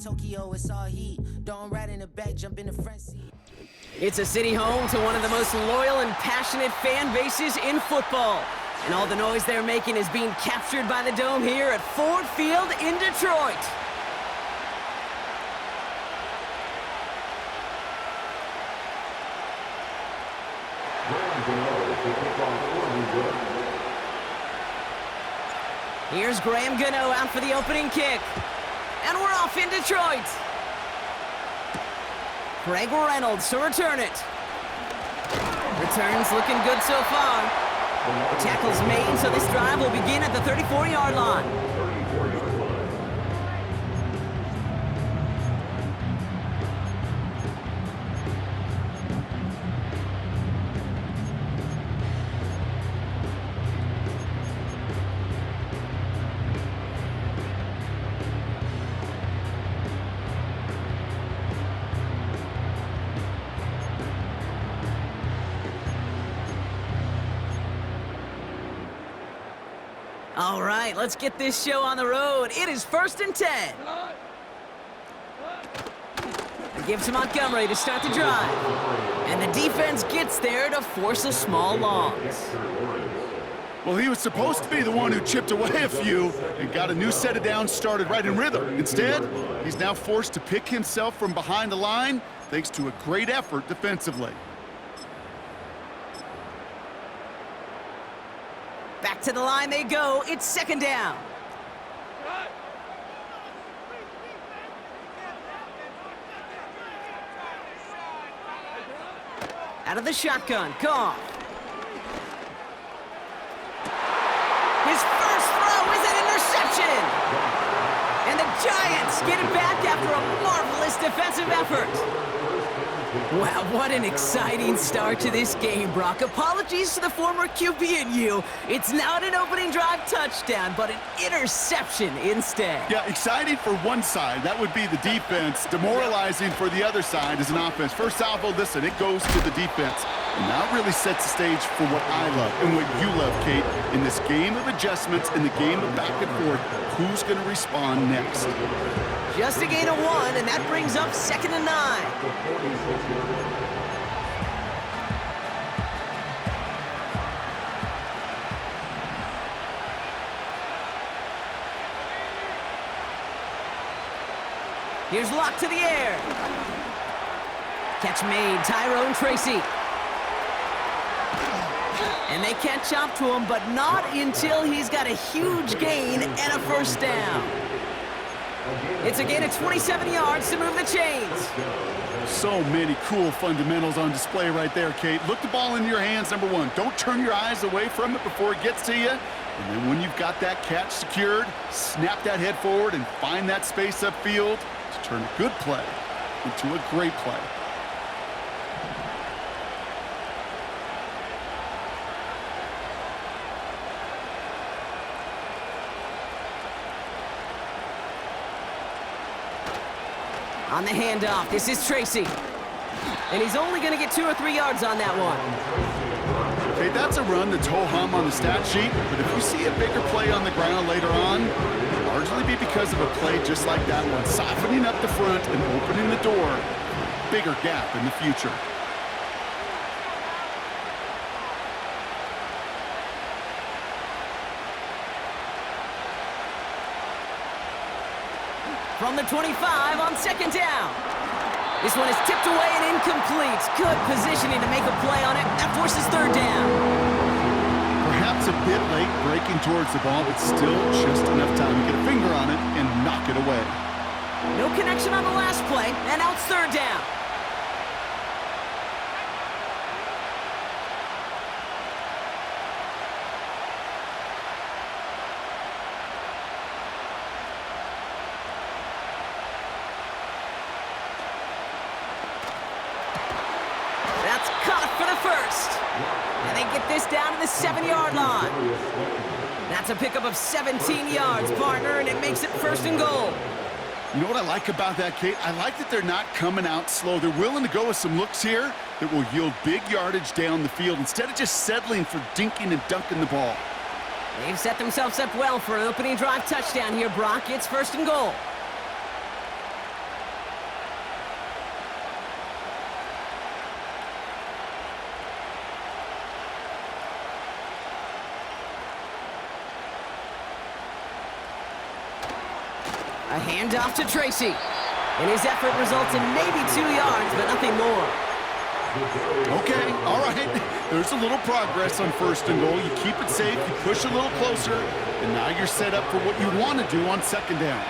Tokyo, it's all heat. Don't ride in the back, jump in the front seat. It's a city home to one of the most loyal and passionate fan bases in football. And all the noise they're making is being captured by the Dome here at Ford Field in Detroit. Here's Graham Gano out for the opening kick. And we're off in Detroit. Greg Reynolds to return it. Returns looking good so far. The tackle's made, so this drive will begin at the 34-yard line. All right, let's get this show on the road. It is 1st and 10. They give to Montgomery to start the drive. And the defense gets there to force a small loss. Well, he was supposed to be the one who chipped away a few and got a new set of downs started right in rhythm. Instead, he's now forced to pick himself from behind the line thanks to a great effort defensively. Back to the line they go. It's 2nd down. Out of the shotgun, Goff. His first throw is an interception. And the Giants get it back after a marvelous defensive effort. Wow, what an exciting start to this game, Brock. Apologies to the former QB and you. It's not an opening drive touchdown, but an interception instead. Yeah, exciting for one side. That would be the defense. Demoralizing for the other side as an offense. First salvo, listen, it goes to the defense. And now it really sets the stage for what I love and what you love, Kate. In this game of adjustments, in the game of back and forth, who's going to respond next? Just a gain of 1, and that brings up 2nd and 9. Here's Locke to the air. Catch made, Tyrone Tracy. And they catch up to him, but not until he's got a huge gain and a first down. It's a gain of 27 yards to move the chains. So many cool fundamentals on display right there, Kate. Look the ball into your hands, number one. Don't turn your eyes away from it before it gets to you. And then when you've got that catch secured, snap that head forward and find that space upfield to turn a good play into a great play. On the handoff, this is Tracy. And he's only going to get 2 or 3 yards on that one. Okay, that's a run that's ho-hum on the stat sheet, but if you see a bigger play on the ground later on, it'll largely be because of a play just like that one, softening up the front and opening the door, bigger gap in the future. From the 25 on 2nd down. This one is tipped away and incomplete. Good positioning to make a play on it. That forces 3rd down. Perhaps a bit late breaking towards the ball, but still just enough time to get a finger on it and knock it away. No connection on the last play, and now it's 3rd down. Caught for the first. And they get this down to the 7-yard line. That's a pickup of 17 yards, partner, and it makes it 1st and goal. You know what I like about that, Kate? I like that they're not coming out slow. They're willing to go with some looks here that will yield big yardage down the field instead of just settling for dinking and dunking the ball. They've set themselves up well for an opening drive touchdown here, Brock. It's 1st and goal. A handoff to Tracy. And his effort results in maybe 2 yards, but nothing more. Okay, all right. There's a little progress on 1st and goal. You keep it safe, you push a little closer, and now you're set up for what you want to do on 2nd down.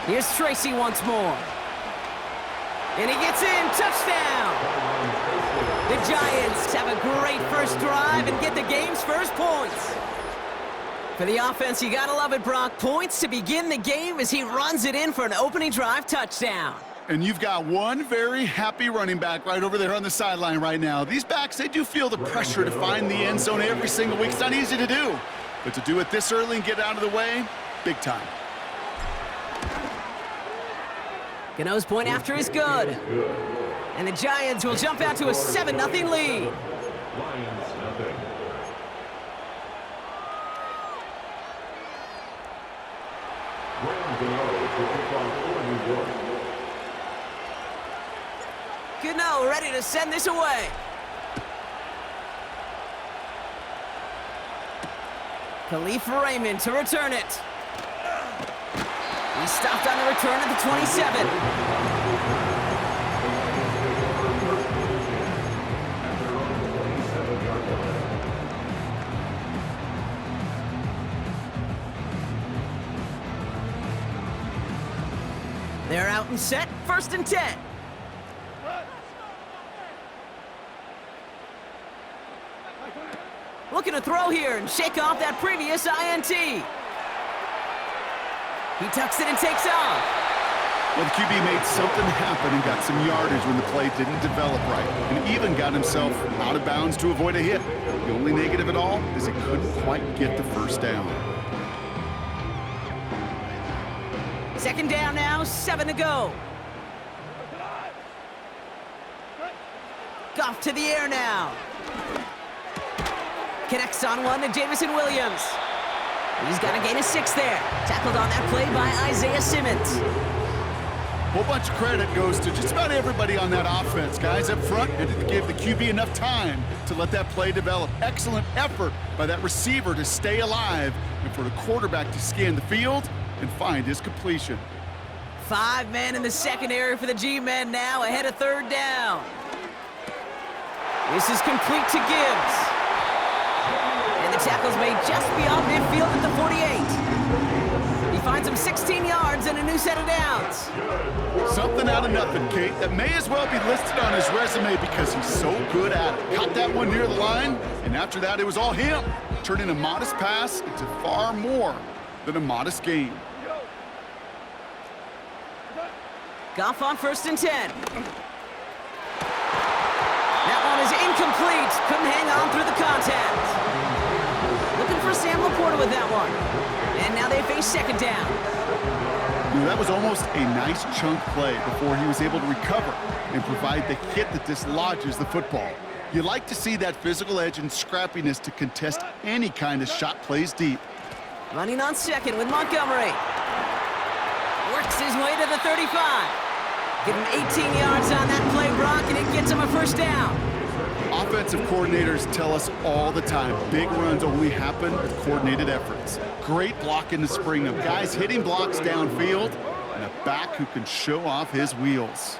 Here's Tracy once more. And he gets in, touchdown! The Giants have a great first drive and get the game's first points. For the offense, you gotta love it, Brock. Points to begin the game as he runs it in for an opening drive touchdown. And you've got one very happy running back right over there on the sideline right now. These backs, they do feel the pressure to find the end zone every single week. It's not easy to do, but to do it this early and get out of the way, big time. Gano's point after is good. And the Giants will jump out to a 7-0 lead. Gano ready to send this away. Khalif Raymond to return it. He stopped on the return at the 27. They're out and set, 1st and 10. Looking to throw here and shake off that previous INT. He tucks it and takes off. Well, the QB made something happen and got some yardage when the play didn't develop right, and even got himself out of bounds to avoid a hit. The only negative at all is he couldn't quite get the 1st down. 2nd down now, 7 to go. Goff to the air now. Connects on one to Jamison Williams. He's got a gain of 6 there. Tackled on that play by Isaiah Simmons. A whole bunch of credit goes to just about everybody on that offense. Guys up front had to give the QB enough time to let that play develop. Excellent effort by that receiver to stay alive and for the quarterback to scan the field and find his completion. 5 men in the secondary for the G-men now ahead of 3rd down. This is complete to Gibbs. And the tackle's made just beyond midfield at the 48. He finds him 16 yards and a new set of downs. Something out of nothing, Kate. That may as well be listed on his resume because he's so good at it. Caught that one near the line, and after that, it was all him. Turning a modest pass into far more than a modest gain. Goff on 1st and 10. That one is incomplete. Couldn't hang on through the contact. Looking for Sam Laporta with that one. And now they face 2nd down. You know, that was almost a nice chunk play before he was able to recover and provide the hit that dislodges the football. You like to see that physical edge and scrappiness to contest any kind of shot plays deep. Running on 2nd with Montgomery. Works his way to the 35. Give him 18 yards on that play, Brock, and it gets him a 1st down. Offensive coordinators tell us all the time, big runs only happen with coordinated efforts. Great block in the spring of guys hitting blocks downfield and a back who can show off his wheels.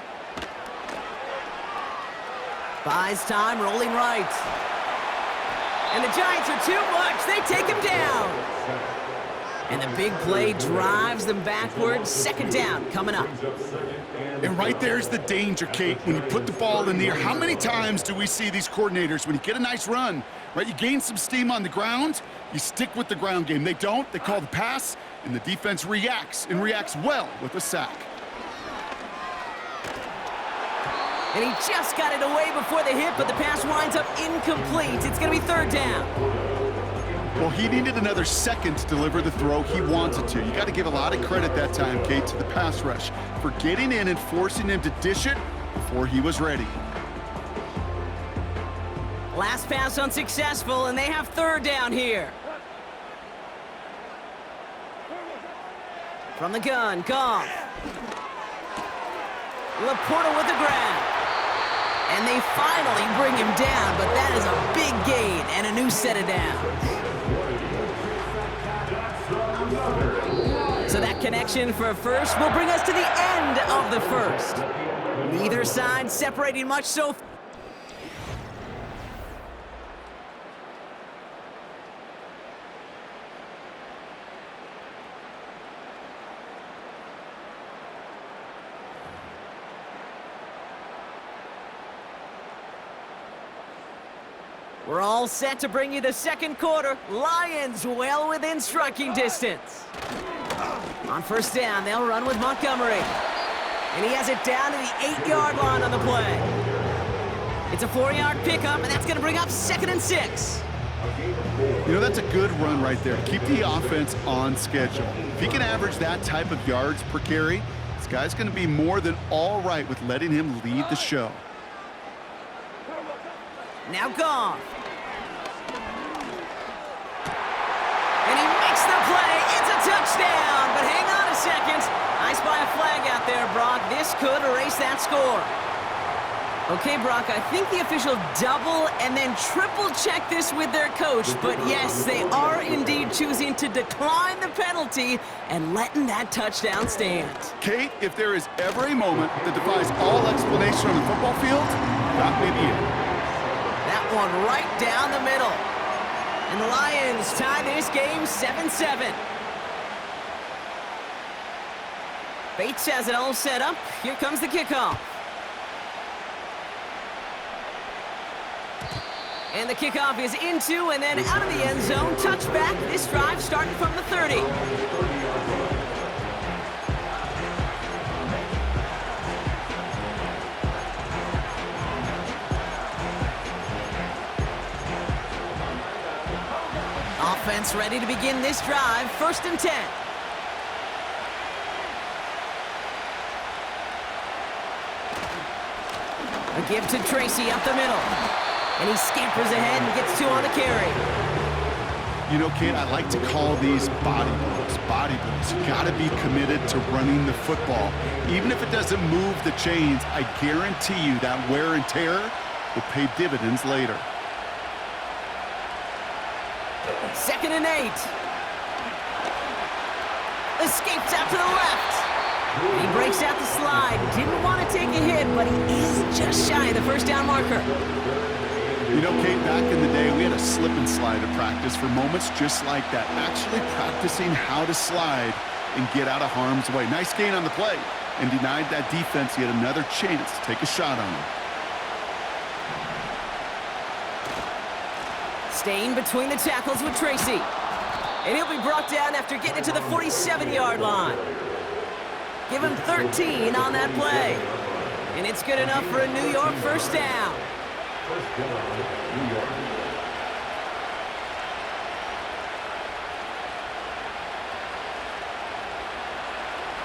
Buys time, rolling right. And the Giants are too much. They take him down. And the big play drives them backwards. 2nd down coming up. And right there's the danger, Kate, when you put the ball in the air. How many times do we see these coordinators, when you get a nice run, right, you gain some steam on the ground, you stick with the ground game. They don't. They call the pass, and the defense reacts, and reacts well with a sack. And he just got it away before the hit, but the pass winds up incomplete. It's going to be third down. Well, he needed another second to deliver the throw he wanted to. You got to give a lot of credit that time, Kate, to the pass rush for getting in and forcing him to dish it before he was ready. Last pass unsuccessful, and they have third down here. From the gun, Goff. Laporta with the grab. And they finally bring him down, but that is a big gain and a new set of downs. So that connection for a first will bring us to the end of the first. Neither side separating much so far. We're all set to bring you the second quarter. Lions well within striking distance. On first down, they'll run with Montgomery. And he has it down to the 8-yard line on the play. It's a 4-yard pickup, and that's going to bring up 2nd and 6. You know, that's a good run right there. Keep the offense on schedule. If he can average that type of yards per carry, this guy's going to be more than all right with letting him lead the show. Now Goff. And he makes the play. It's a touchdown. But hang on a second. I spy a flag out there, Brock. This could erase that score. Okay, Brock, I think the official double and then triple check this with their coach. But yes, they are indeed choosing to decline the penalty and letting that touchdown stand. Kate, if there is ever a moment that defies all explanation on the football field, that may be it. That one right down the middle. And the Lions tie this game 7-7. Bates has it all set up. Here comes the kickoff. And the kickoff is into and then out of the end zone. Touchback. This drive starting from the 30. Offense ready to begin this drive. 1st and 10. A give to Tracy up the middle. And he scampers ahead and gets 2 on the carry. You know, Kate, I like to call these body blows. Body blows. You got to be committed to running the football. Even if it doesn't move the chains, I guarantee you that wear and tear will pay dividends later. 2nd and 8. Escapes out to the left. He breaks out the slide. Didn't want to take a hit, but he is just shy of the first down marker. You know, Kate, back in the day, we had a slip and slide at practice for moments just like that. Actually practicing how to slide and get out of harm's way. Nice gain on the play and denied that defense yet another chance to take a shot on him. Staying between the tackles with Tracy. And he'll be brought down after getting it to the 47-yard line. Give him 13 on that play. And it's good enough for a New York first down.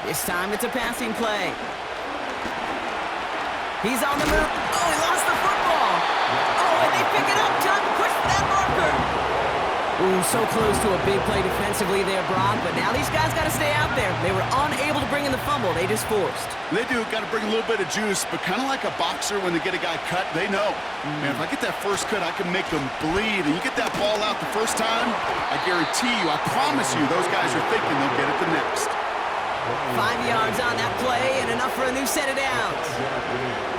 This time it's a passing play. He's on the move. Oh, he lost the football. Oh, and they pick it up. Time to push for that marker. Ooh, so close to a big play defensively there, Brock. But now these guys got to stay out there. They were unable to bring in the fumble. They just forced. They do. Got to bring a little bit of juice, but kind of like a boxer when they get a guy cut, they know. Man, if I get that first cut, I can make them bleed. And you get that ball out the first time, I guarantee you, I promise you, those guys are thinking they'll get it the next. 5 yards on that play and enough for a new set of downs.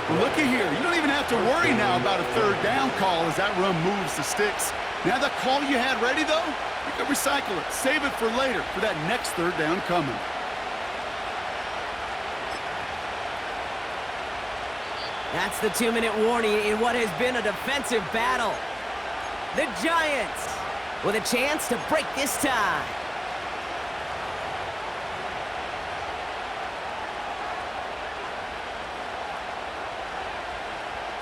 Well, looky here. You don't even have to worry now about a third down call as that run moves the sticks. Now that call you had ready, though, you can recycle it. Save it for later for that next third down coming. That's the 2-minute warning in what has been a defensive battle. The Giants with a chance to break this tie.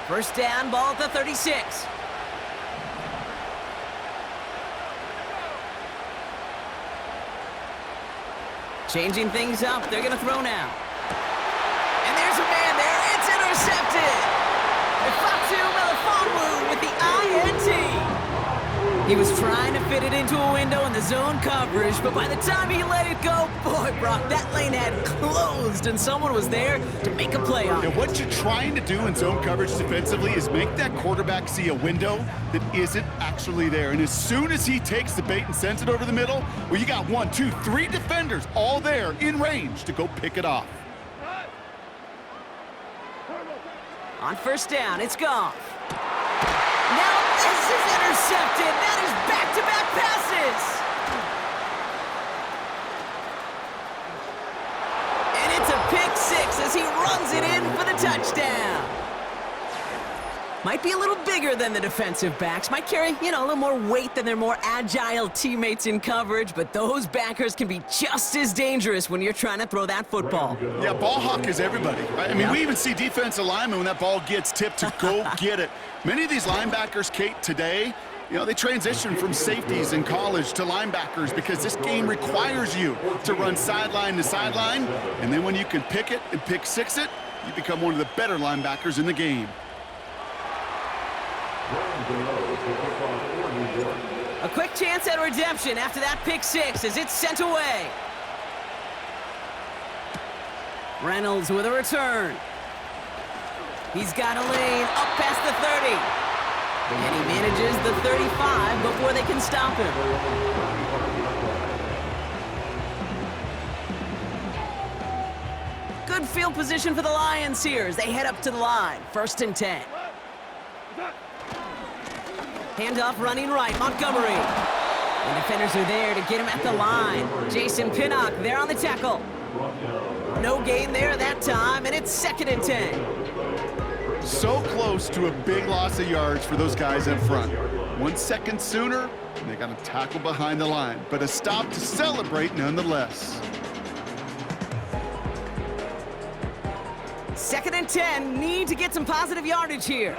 First down, ball at the 36. Changing things up, they're gonna throw now. And there's a man there, it's intercepted! Ifatu Melifonwu with the INT. He was trying to fit it into a window in the zone coverage, but by the time he let it go, boy, Brock, that lane had closed and someone was there to make a play on it. And what you're trying to do in zone coverage defensively is make that quarterback see a window that isn't actually there. And as soon as he takes the bait and sends it over the middle, well, you got 1, 2, 3 defenders all there in range to go pick it off. On first down, it's Goff. Now this is intercepted. That is back-to-back passes. And it's a pick six as he runs it in for the touchdown. Might be a little bigger than the defensive backs. Might carry, a little more weight than their more agile teammates in coverage, but those backers can be just as dangerous when you're trying to throw that football. Yeah, ball hawk is everybody, right? I mean, we even see defensive linemen when that ball gets tipped to go get it. Many of these linebackers, Kate, today, they transition from safeties in college to linebackers because this game requires you to run sideline to sideline, and then when you can pick it and pick six it, you become one of the better linebackers in the game. A quick chance at redemption after that pick six as it's sent away. Reynolds with a return. He's got a lane up past the 30. And he manages the 35 before they can stop him. Good field position for the Lions here as they head up to the line. 1st and 10. Handoff running right, Montgomery. And defenders are there to get him at the line. Jason Pinnock there on the tackle. No gain there that time, and it's 2nd and 10. So close to a big loss of yards for those guys in front. 1 second sooner, and they got a tackle behind the line, but a stop to celebrate nonetheless. 2nd and 10, need to get some positive yardage here.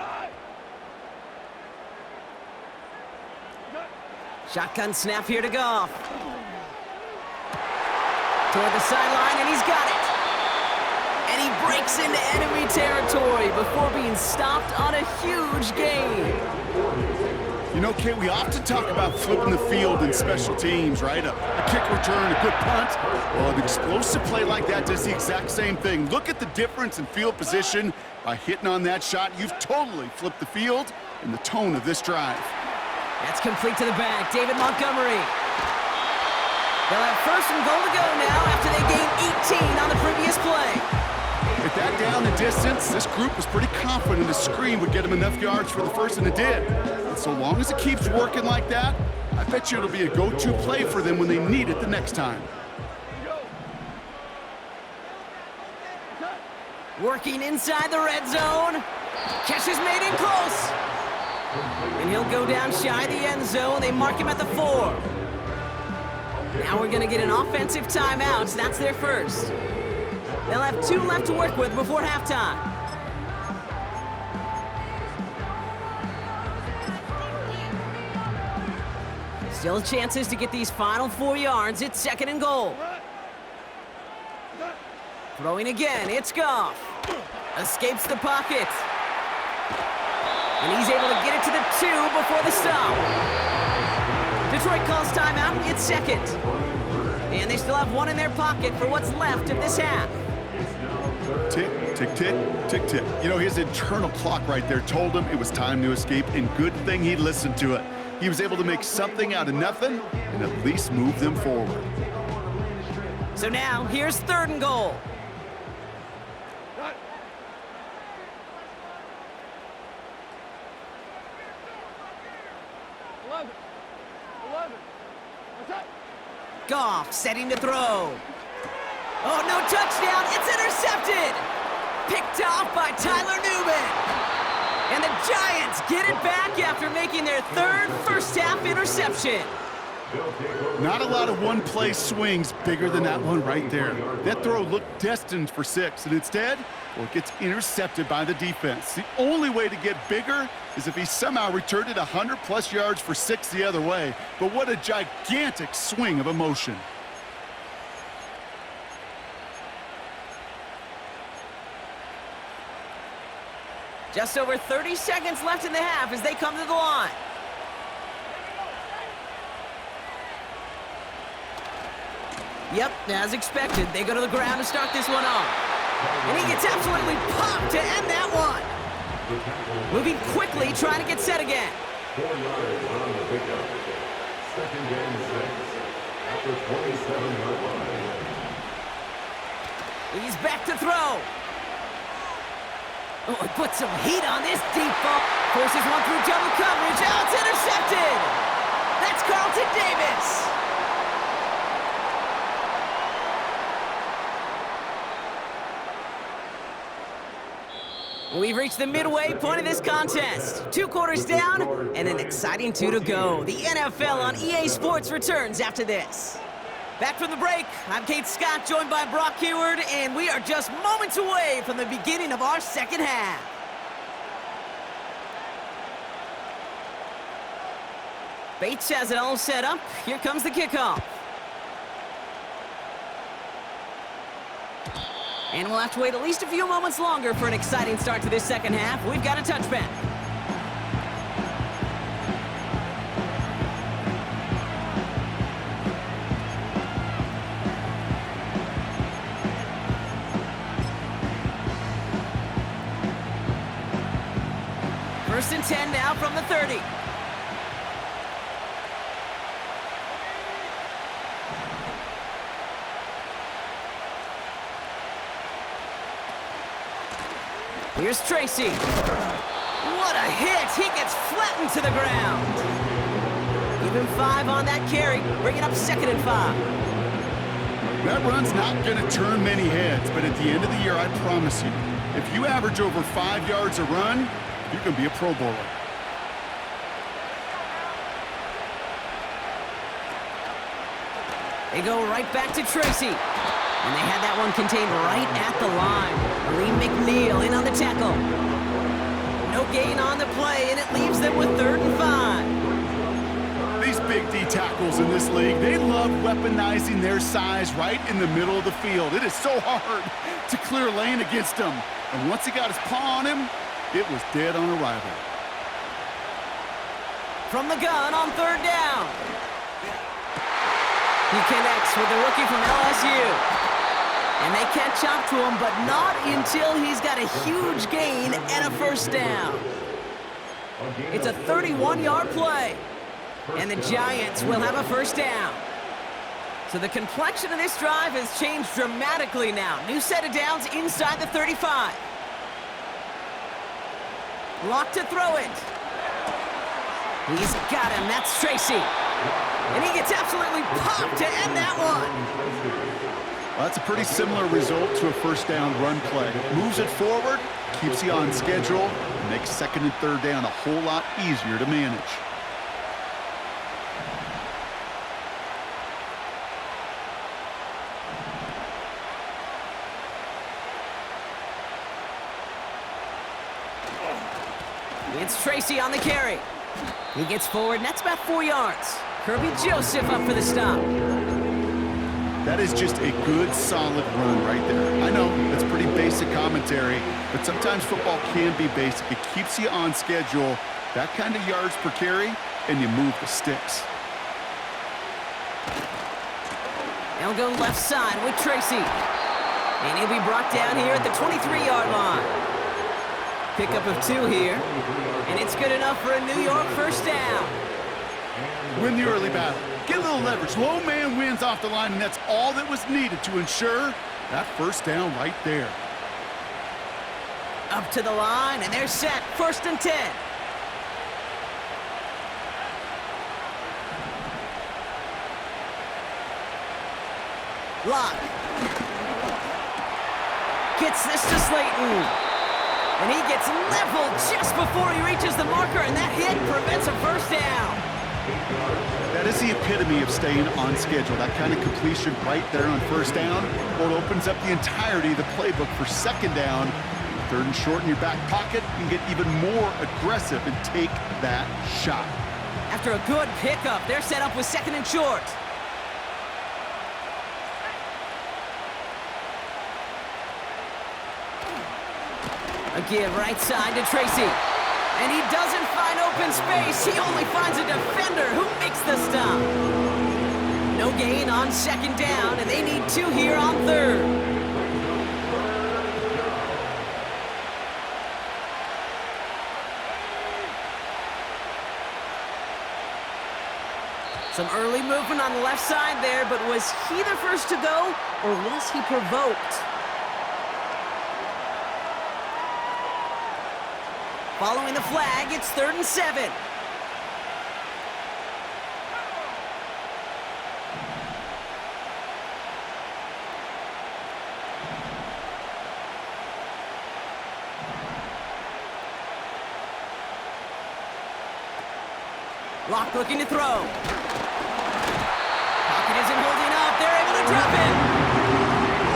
Shotgun snap here to Goff. Toward the sideline, and he's got it. And he breaks into enemy territory before being stopped on a huge gain. Kate, we often talk about flipping the field in special teams, right? A kick return, a good punt. Well, an explosive play like that does the exact same thing. Look at the difference in field position. By hitting on that shot, you've totally flipped the field and the tone of this drive. That's complete to the back, David Montgomery. They'll have 1st and goal to go now after they gained 18 on the previous play. With that down the distance, this group was pretty confident the screen would get them enough yards for the first, and it did. And so long as it keeps working like that, I bet you it'll be a go-to play for them when they need it the next time. Working inside the red zone. Catch is made in close. And he'll go down shy of the end zone. They mark him at the 4. Now we're going to get an offensive timeout. So that's their first. They'll have 2 left to work with before halftime. Still chances to get these final 4 yards. It's 2nd and goal. Throwing again, it's Goff. Escapes the pocket. And he's able to get it to the 2 before the stop. Detroit calls timeout. It's 2nd. And they still have 1 in their pocket for what's left of this half. Tick, tick, tick, tick, tick. His internal clock right there told him it was time to escape, and good thing he listened to it. He was able to make something out of nothing and at least move them forward. So now, here's 3rd and goal. Goff setting to throw. Oh, no touchdown. It's intercepted. Picked off by Tyler Newman. And the Giants get it back after making their 3rd first-half interception. Not a lot of one-play swings bigger than that one right there. That throw looked destined for 6, and instead, well, it gets intercepted by the defense. The only way to get bigger is if he somehow returned it 100-plus yards for 6 the other way. But what a gigantic swing of emotion. Just over 30 seconds left in the half as they come to the line. Yep, as expected, they go to the ground to start this one off. And he gets absolutely popped to end that one. Moving quickly, trying to get set again. 4 yards on the pickup. Second and 6. After 27-yard line. He's back to throw. Oh, he put some heat on this deep ball. Forces one through double coverage. Oh, it's intercepted. That's Carlton Davis. We've reached the midway point of this contest. 2 quarters down and an exciting 2 to go. The NFL on EA Sports returns after this. Back from the break, I'm Kate Scott, joined by Brock Hayward, and we are just moments away from the beginning of our second half. Bates has it all set up. Here comes the kickoff. And we'll have to wait at least a few moments longer for an exciting start to this second half. We've got a touchback. First and 10 now from the 30. Here's Tracy. What a hit! He gets flattened to the ground. Even 5 on that carry, bringing up 2nd and 5. That run's not going to turn many heads, but at the end of the year, I promise you, if you average over 5 yards a run, you're going to be a Pro Bowler. They go right back to Tracy. And they had that one contained right at the line. Lee McNeil in on the tackle. No gain on the play, and it leaves them with 3rd and 5. These big D tackles in this league, they love weaponizing their size right in the middle of the field. It is so hard to clear lane against him. And once he got his paw on him, it was dead on arrival. From the gun on 3rd down. He connects with the rookie from LSU. And they catch up to him, but not until he's got a huge gain and a 1st down. It's a 31-yard play. And the Giants will have a 1st down. So the complexion of this drive has changed dramatically now. New set of downs inside the 35. Locked to throw it. He's got him. That's Tracy. And he gets absolutely popped to end that one. Well, that's a pretty similar result to a 1st down run play. Moves it forward, keeps you on schedule, and makes 2nd and 3rd down a whole lot easier to manage. It's Tracy on the carry. He gets forward, and that's about 4 yards. Kirby Joseph up for the stop. That is just a good, solid run right there. I know, that's pretty basic commentary, but sometimes football can be basic. It keeps you on schedule, that kind of yards per carry, and you move the sticks. They'll go left side with Tracy. And he'll be brought down here at the 23-yard line. Pickup of 2 here, and it's good enough for a New York 1st down. Win the early battle. Get a little leverage. Low man wins off the line, and that's all that was needed to ensure that 1st down right there. Up to the line, and they're set. 1st and 10. Lock. Gets this to Slayton. And he gets leveled just before he reaches the marker, and that hit prevents a 1st down. That is the epitome of staying on schedule. That kind of completion right there on first down, well, it opens up the entirety of the playbook for second down. Third and short in your back pocket, you can get even more aggressive and take that shot. After a good pickup, they're set up with second and short. Again, right side to Tracy. And he doesn't find open space. He only finds a defender who makes the stop. No gain on second down, and they need 2 here on third. Some early movement on the left side there, but was he the first to go, or was he provoked? Following the flag, it's 3rd and 7. Locke looking to throw. Pocket isn't holding up. They're able to drop him.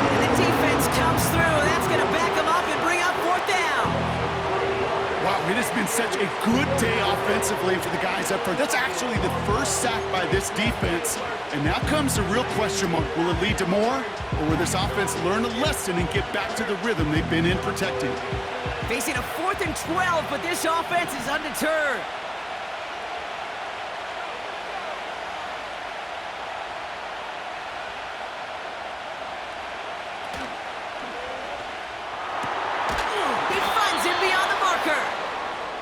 And the defense comes through. That's going to back him up and bring up 4th down. Wow, it has been such a good day offensively for the guys up front. That's actually the first sack by this defense. And now comes the real question mark. Will it lead to more? Or will this offense learn a lesson and get back to the rhythm they've been in protecting? Facing a 4th and 12, but this offense is undeterred.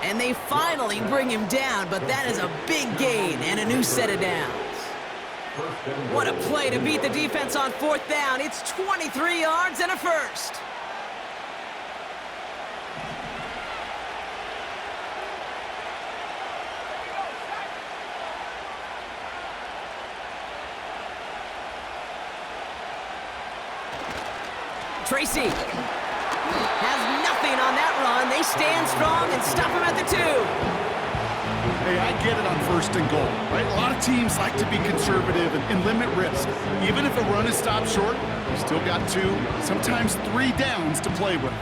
And they finally bring him down, but that is a big gain and a new set of downs. What a play to beat the defense on 4th down. It's 23 yards and a first. Tracy has nothing on that run. They stand strong and stop him at the 2. Hey, I get it on 1st and goal, right? A lot of teams like to be conservative and limit risk. Even if a run is stopped short, you still got 2, sometimes 3 downs to play with.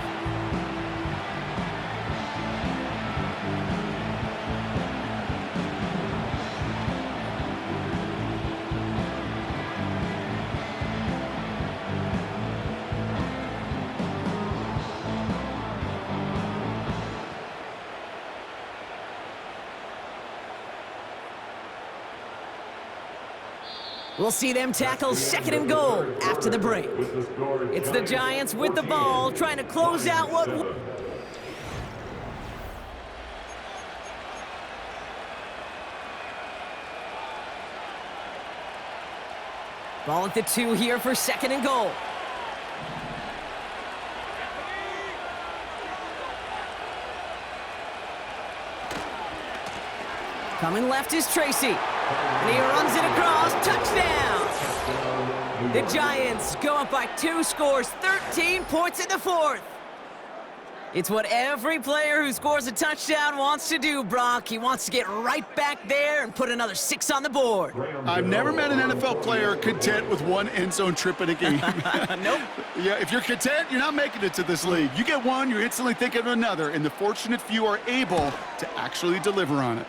We'll see them tackle 2nd and goal after the break. It's the Giants with the ball, trying to close out what... Ball at the 2 here for 2nd and goal. Coming left is Tracy. And he runs it across. Touchdown! The Giants go up by 2 scores, 13 points in the 4th. It's what every player who scores a touchdown wants to do, Brock. He wants to get right back there and put another 6 on the board. I've never met an NFL player content with 1 end zone trip in a game. Nope. Yeah, if you're content, you're not making it to this league. You get 1, you're instantly thinking of another, and the fortunate few are able to actually deliver on it.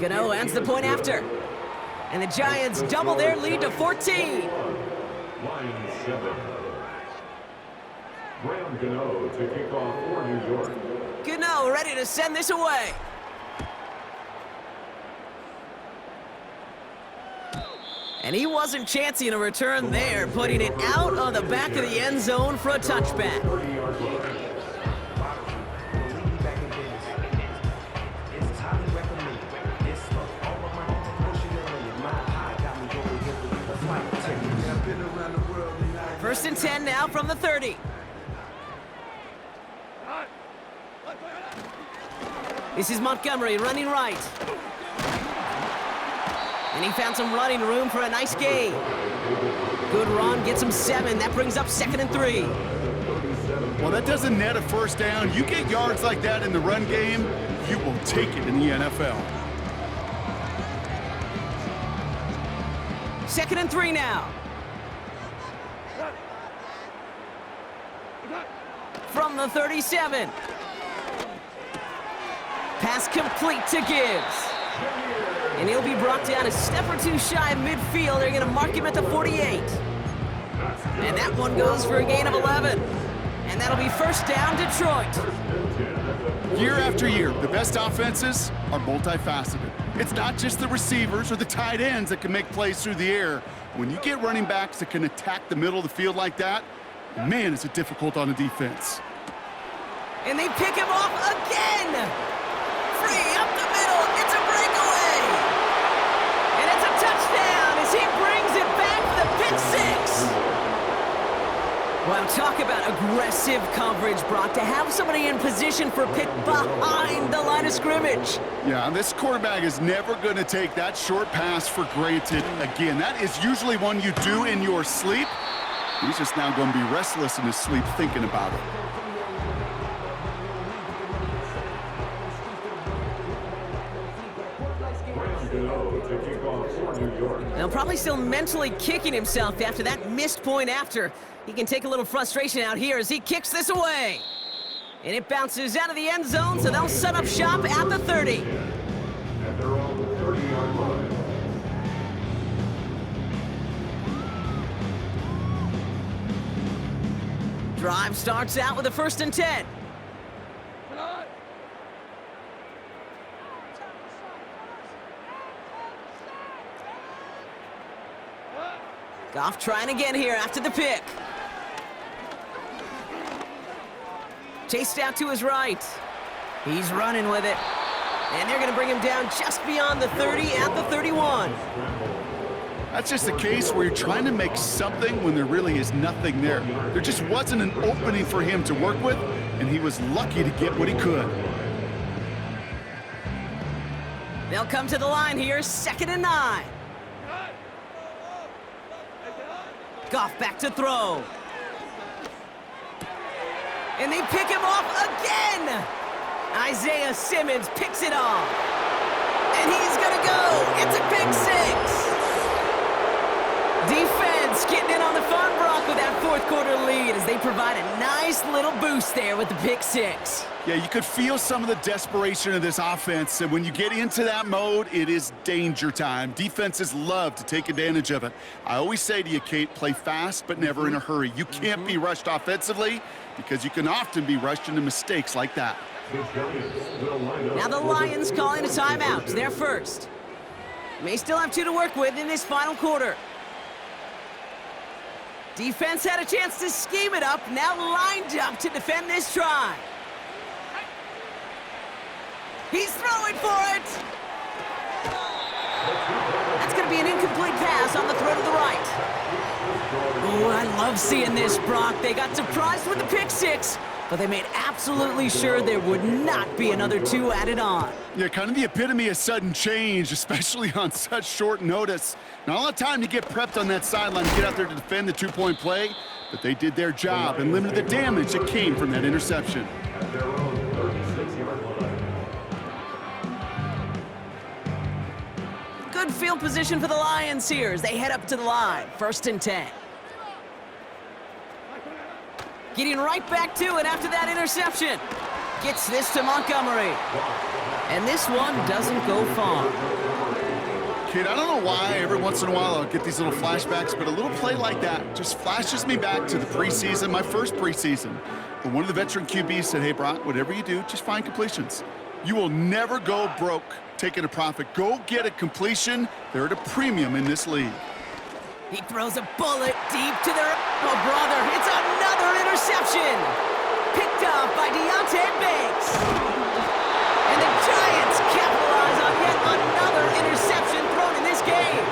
Gano ends the point after. And the Giants double their lead to 14. Line 7. Graham Gano to kick off for New York. Gano ready to send this away. And he wasn't chancing a return there, putting it out on the back of the end zone for a touchback. 30-yard line. First and 10 now from the 30. This is Montgomery running right. And he found some running room for a nice gain. Good run, gets him 7. That brings up 2nd and 3. Well, that doesn't net a first down. You get yards like that in the run game, you will take it in the NFL. 2nd and 3 now. From the 37. Pass complete to Gibbs. And he'll be brought down a step or two shy of midfield. They're going to mark him at the 48. And that one goes for a gain of 11. And that'll be first down, Detroit. Year after year, the best offenses are multifaceted. It's not just the receivers or the tight ends that can make plays through the air. When you get running backs that can attack the middle of the field like that, man, is it difficult on a defense. And they pick him off again. Free up the middle. It's a breakaway. And it's a touchdown as he brings it back for the pick six. Well, talk about aggressive coverage, Brock, to have somebody in position for a pick behind the line of scrimmage. Yeah, this quarterback is never going to take that short pass for granted again. That is usually one you do in your sleep. He's just now going to be restless in his sleep thinking about it. Now, probably still mentally kicking himself after that missed point after. He can take a little frustration out here as he kicks this away. And it bounces out of the end zone, so they'll set up shop at the 30. And they're on the 30-yard line. Drive starts out with a 1st and 10. Goff trying again here after the pick. Chased out to his right. He's running with it. And they're going to bring him down just beyond the 30 at the 31. That's just a case where you're trying to make something when there really is nothing there. There just wasn't an opening for him to work with, and he was lucky to get what he could. They'll come to the line here, 2nd and 9. Goff back to throw. And they pick him off again. Isaiah Simmons picks it off. And he's gonna go. It's a pick six. Defense getting in on the fun, Brock, with that 4th quarter lead as they provide a nice little boost there with the pick six. Yeah, you could feel some of the desperation of this offense, and when you get into that mode, it is danger time. Defenses love to take advantage of it. I always say to you, Kate, play fast but never in a hurry. You can't be rushed offensively because you can often be rushed into mistakes like that. Now the Lions calling a timeout. They're first. May still have 2 to work with in this final quarter. Defense had a chance to scheme it up, now lined up to defend this try. He's throwing for it. That's going to be an incomplete pass on the throw to the right. Oh, I love seeing this, Brock. They got surprised with the pick six, but they made absolutely sure there would not be another 2 added on. Yeah, kind of the epitome of sudden change, especially on such short notice. Not a lot of time to get prepped on that sideline to get out there to defend the 2-point play, but they did their job and limited the damage that came from that interception. At their own 36-yard line. Good field position for the Lions here as they head up to the line. 1st and 10. Getting right back to it after that interception. Gets this to Montgomery. And this one doesn't go far. Kid, I don't know why every once in a while I'll get these little flashbacks, but a little play like that just flashes me back to the preseason, my first preseason. When one of the veteran QBs said, hey, Brock, whatever you do, just find completions. You will never go broke taking a profit. Go get a completion. They're at a premium in this league. He throws a bullet deep to their brother. It's another interception. Picked off by Deontay Banks. And the Giants capitalize on yet another interception thrown in this game.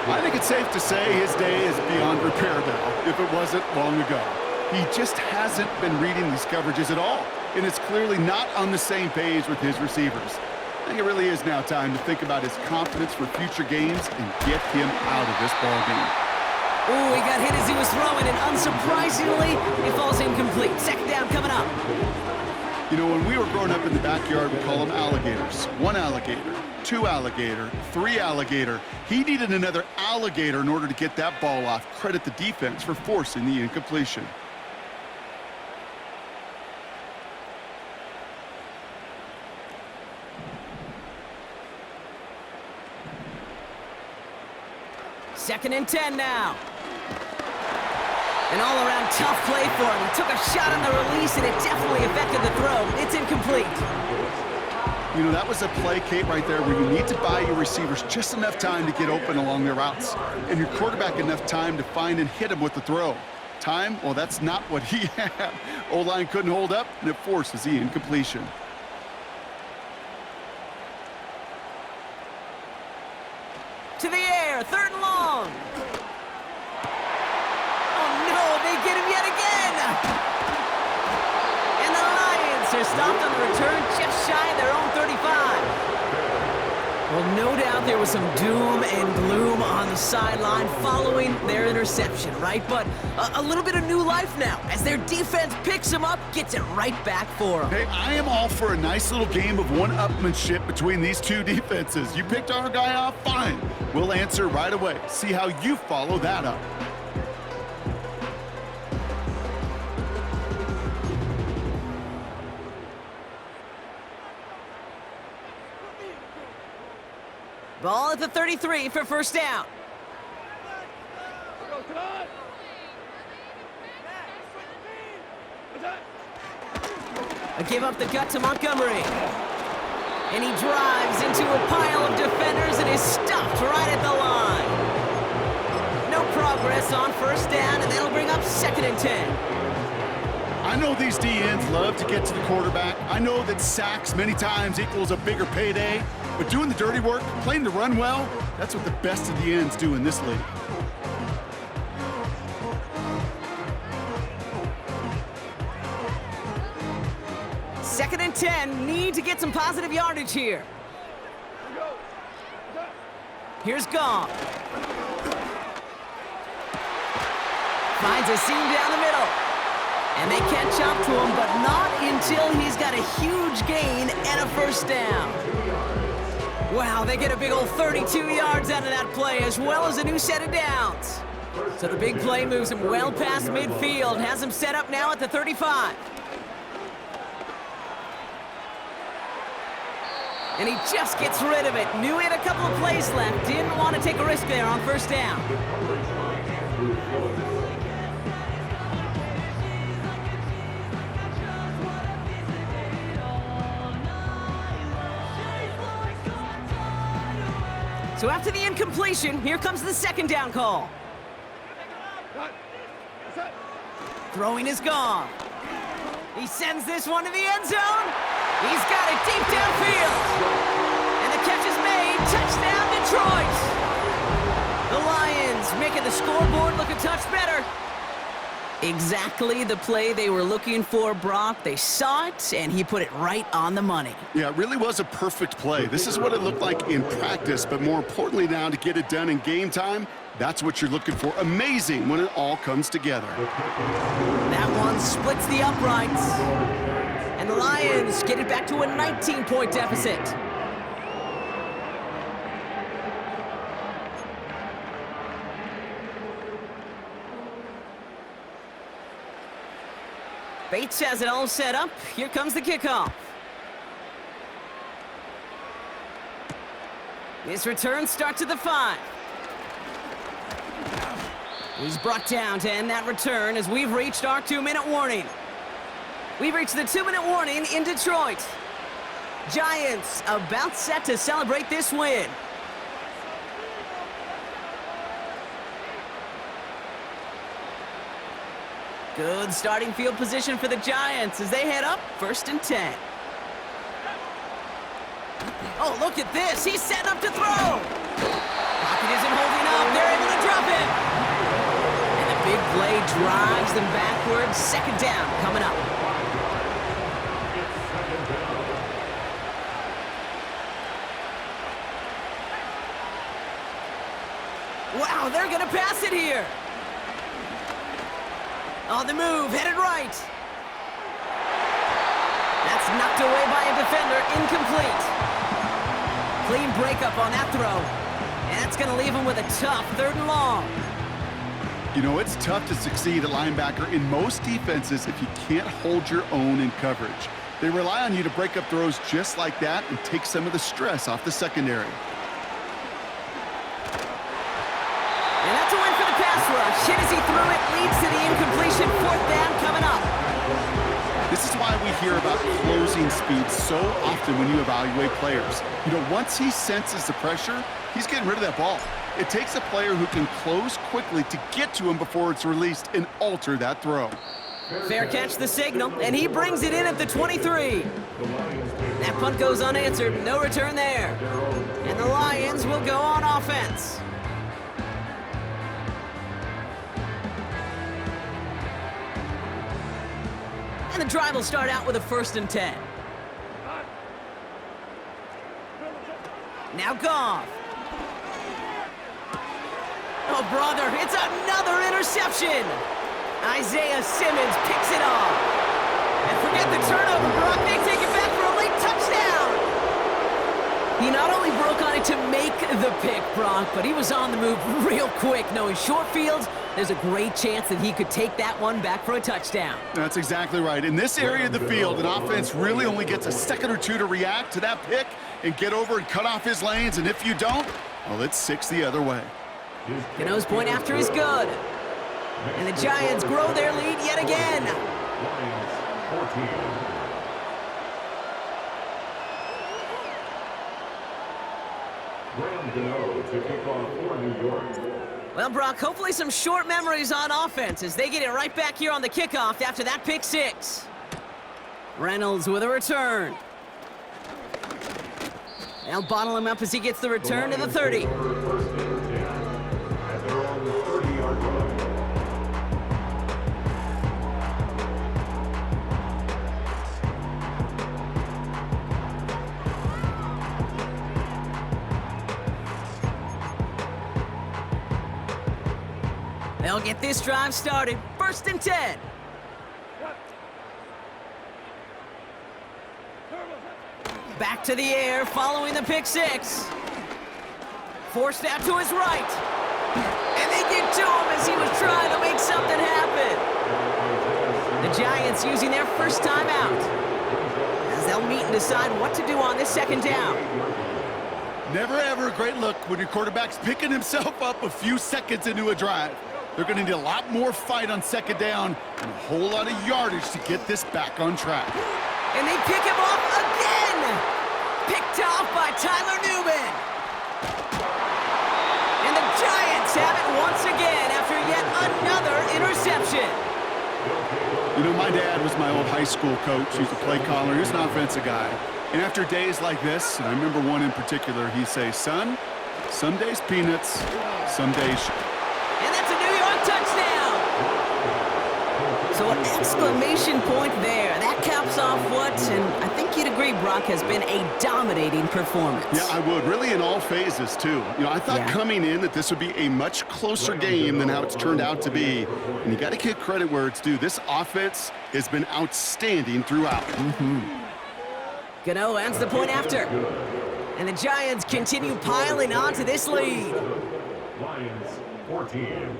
I think it's safe to say his day is beyond repair now, if it wasn't long ago. He just hasn't been reading these coverages at all, and it's clearly not on the same page with his receivers. I think it really is now time to think about his confidence for future games and get him out of this ball game. Ooh, he got hit as he was throwing, and unsurprisingly, it falls incomplete. 2nd down coming up. You know, when we were growing up in the backyard, we call them alligators. 1 alligator, 2 alligator, 3 alligator. He needed another alligator in order to get that ball off. Credit the defense for forcing the incompletion. Second and 10 now. An all-around tough play for him. He took a shot on the release, and it definitely affected the throw. It's incomplete. You know, that was a play, Kate, right there where you need to buy your receivers just enough time to get open along their routes, and your quarterback enough time to find and hit him with the throw. Time? Well, that's not what he had. O-line couldn't hold up, and it forces the incompletion. To the air, third and long. Oh, no, they get him yet again. And the Lions are stopped on the return just shy of their own 35. Well, no doubt there was some doom and gloom on the sideline following their interception, right? But a little bit of new life now as their defense picks them up, gets it right back for them. Hey, I am all for a nice little game of one-upmanship between these two defenses. You picked our guy off, fine. We'll answer right away. See how you follow that up. Ball at the 33 for first down. A give up the gut to Montgomery. And he drives into a pile of defenders and is stopped right at the line. No progress on first down, and that'll bring up second and 10. I know these D-ends love to get to the quarterback. I know that sacks many times equals a bigger payday, but doing the dirty work, playing the run well, that's what the best of the ends do in this league. Second and 10, need to get some positive yardage here. Here's Gong. Finds a seam down the middle. And they catch up to him, but not until he's got a huge gain and a first down. Wow, they get a big old 32 yards out of that play, as well as a new set of downs. So the big play moves him well past midfield, has him set up now at the 35. And he just gets rid of it. Knew he had a couple of plays left. Didn't want to take a risk there on first down. So after the incompletion, here comes the second down call. Throwing is gone. He sends this one to the end zone. He's got it deep downfield. And the catch is made. Touchdown, Detroit. The Lions making the scoreboard look a touch better. Exactly the play they were looking for, Brock. They saw it, and he put it right on the money. Yeah, it really was a perfect play. This is what it looked like in practice, but more importantly now to get it done in game time, that's what you're looking for. Amazing when it all comes together. That one splits the uprights. And the Lions get it back to a 19-point deficit. Bates has it all set up. Here comes the kickoff. This return starts at the 5. He's brought down to end that return as we've reached our 2-minute warning. We've reached the 2-minute warning in Detroit. Giants about set to celebrate this win. Good starting field position for the Giants as they head up first and 10. Oh, look at this. He's setting up to throw. Pocket isn't holding up. They're able to drop him. And the big play drives them backwards. Second down coming up. Wow, they're going to pass it here. On the move, headed right. That's knocked away by a defender, incomplete. Clean breakup on that throw. And that's going to leave him with a tough 3rd and long. You know, it's tough to succeed at linebacker in most defenses if you can't hold your own in coverage. They rely on you to break up throws just like that and take some of the stress off the secondary. And that's a win for the pass rush. Hit as he threw it, leads to the incompletion. 4th down coming up. This is why we hear about closing speed so often when you evaluate players. You know, once he senses the pressure, he's getting rid of that ball. It takes a player who can close quickly to get to him before it's released and alter that throw. Fair catch the signal, and he brings it in at the 23. That punt goes unanswered. No return there. And the Lions will go on offense. And the drive will start out with a 1st and 10. Now Goff. Oh, brother, it's another interception. Isaiah Simmons picks it off. And forget the turnover, Brock. They take it back for a late touchdown. He not only broke on it to make the pick, Brock, but he was on the move real quick. Knowing short fields, there's a great chance that he could take that one back for a touchdown. That's exactly right. In this area of the field, an offense really only gets a second or two to react to that pick and get over and cut off his lanes. And if you don't, well, it's 6 the other way. Cano's point after is good. And the Giants grow their lead yet again. Lions 14. Graham Gano to kick off for New York. Well, Brock, hopefully some short memories on offense as they get it right back here on the kickoff after that pick 6. Reynolds with a return. They'll bottle him up as he gets the return to the 30. First and 10 at their own 30-yard line. They'll get this drive started. 1st and 10. Back to the air following the pick 6. Forced out to his right. And they get to him as he was trying to make something happen. The Giants using their first timeout as they'll meet and decide what to do on this 2nd down. Never ever a great look when your quarterback's picking himself up a few seconds into a drive. They're going to need a lot more fight on 2nd down and a whole lot of yardage to get this back on track. And they pick him off again! Picked off by Tyler Newman. And the Giants have it once again after yet another interception. You know, my dad was my old high school coach. He was a play caller. He was an offensive guy. And after days like this, and I remember one in particular, he'd say, son, some days peanuts, some days sugar. And that's a New York touchdown! So an exclamation point there. That caps off what, and I think you'd agree, Brock, has been a dominating performance. Yeah, I would. Really in all phases, too. You know, I thought coming in that this would be a much closer game than how it's turned out to be. And you got to give credit where it's due. This offense has been outstanding throughout. Gano ends the point after. And the Giants continue piling onto this lead. Lions 14.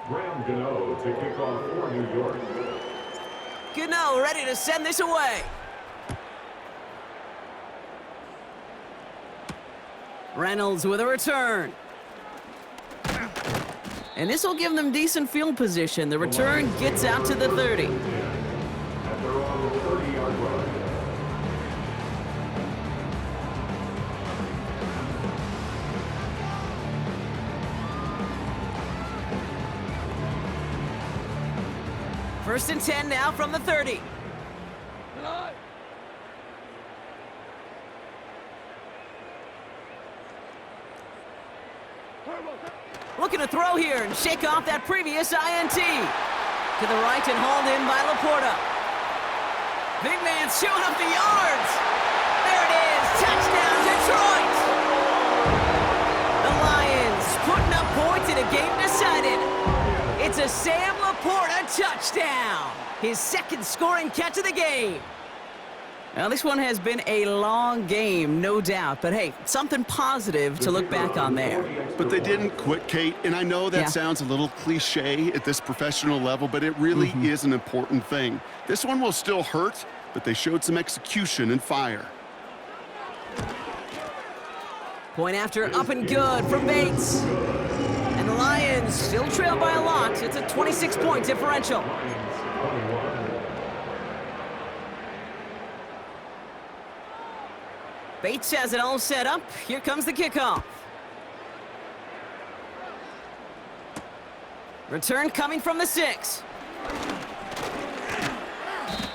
Graham Gano to kick off for New York. Gano ready to send this away. Reynolds with a return. And this will give them decent field position. The return gets out to the 30. At their own 30-yard line. First and 10 now from the 30. Looking to throw here and shake off that previous INT. To the right and hauled in by Laporta. Big man showing up the yards. There it is. Touchdown, Detroit. The Lions putting up points in a game decided. It's a Sam Laporta touchdown. His 2nd scoring catch of the game. Now, this one has been a long game, no doubt. But, hey, something positive to look back on there. But they didn't quit, Kate. And I know that sounds a little cliche at this professional level, but it really is an important thing. This one will still hurt, but they showed some execution and fire. Point after, up and good from Bates. And the Lions still trail by a lot. It's a 26-point differential. Bates has it all set up. Here comes the kickoff. Return coming from the 6.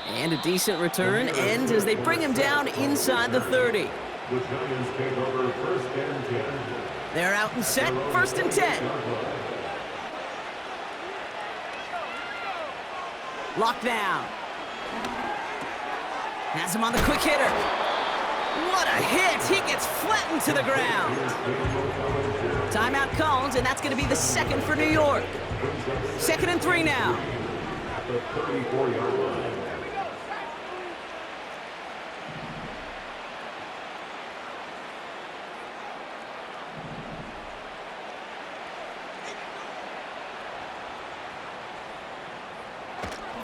And a decent return ends as they bring him down inside the 30. The Giants take over 1st and 10. They're out and set, 1st and 10. Lockdown. Has him on the quick hitter. What a hit! He gets flattened to the ground. Timeout called, and that's going to be the 2nd for New York. 2nd and 3 now. At the 34-yard line.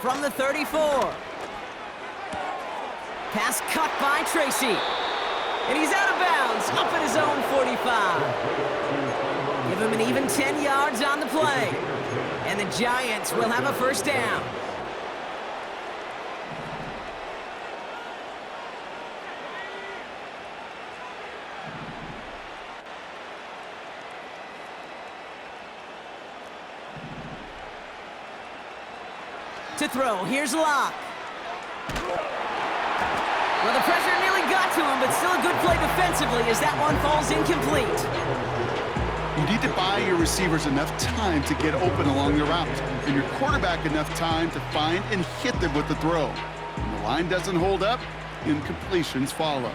From the 34. Pass cut by Tracy. And he's out of bounds, up at his own 45. Give him an even 10 yards on the play. And the Giants will have a 1st down. To throw, here's Locke. Well, the pressure nearly got to him, but still a good play defensively as that one falls incomplete. You need to buy your receivers enough time to get open along the route, and your quarterback enough time to find and hit them with the throw. When the line doesn't hold up, incompletions follow.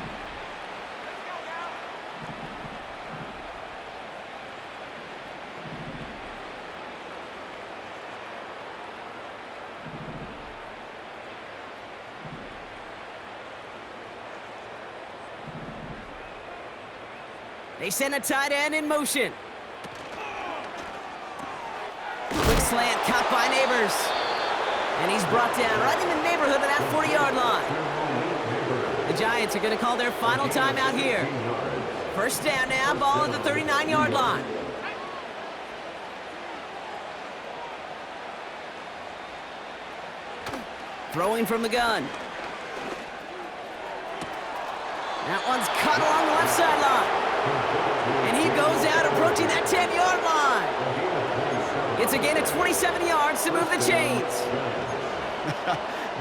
They send a tight end in motion. Quick slant caught by Neighbors. And he's brought down right in the neighborhood of that 40-yard line. The Giants are going to call their final timeout here. 1st down now, ball at the 39-yard line. Throwing from the gun. That one's cut along the left sideline. And he goes out approaching that 10-yard line. It's a gain of 27 yards to move the chains.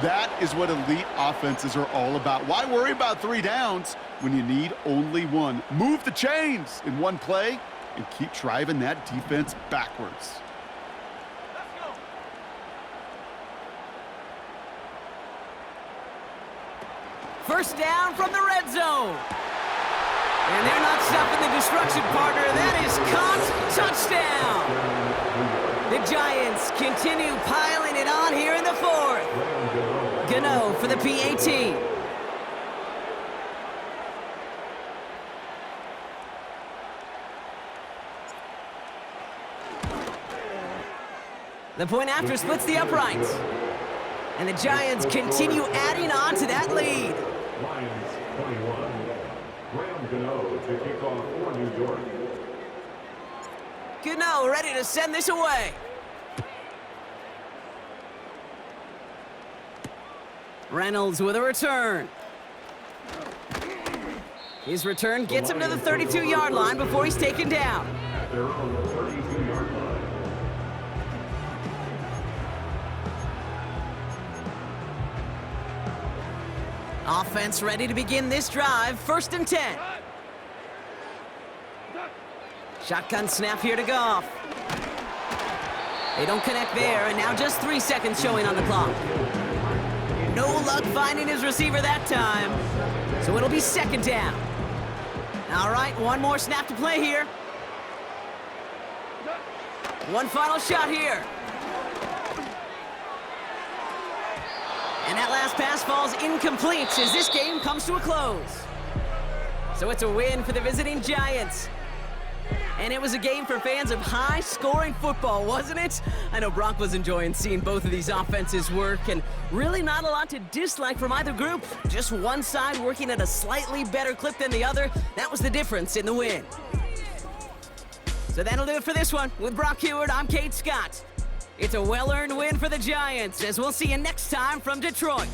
That is what elite offenses are all about. Why worry about 3 downs when you need only 1? Move the chains in one play and keep driving that defense backwards. First down from the red zone. And they're not stopping the destruction, partner. That is caught. Touchdown. The Giants continue piling it on here in the 4th. Gano for the PAT. The point after splits the uprights. And the Giants continue adding on to that lead. Lions 21. Graham Gano to kick off for New York. Gano ready to send this away. Reynolds with a return. His return gets him to the 32-yard line before he's taken down. At their own 32-yard line. Offense ready to begin this drive. 1st and 10. Shotgun snap here to Goff. They don't connect there, and now just 3 seconds showing on the clock. No luck finding his receiver that time, so it'll be 2nd down. All right, one more snap to play here. One final shot here. And that last pass falls incomplete as this game comes to a close. So it's a win for the visiting Giants. And it was a game for fans of high-scoring football, wasn't it? I know Brock was enjoying seeing both of these offenses work, and really not a lot to dislike from either group. Just one side working at a slightly better clip than the other. That was the difference in the win. So that'll do it for this one. With Brock Heward, I'm Kate Scott. It's a well-earned win for the Giants, as we'll see you next time from Detroit.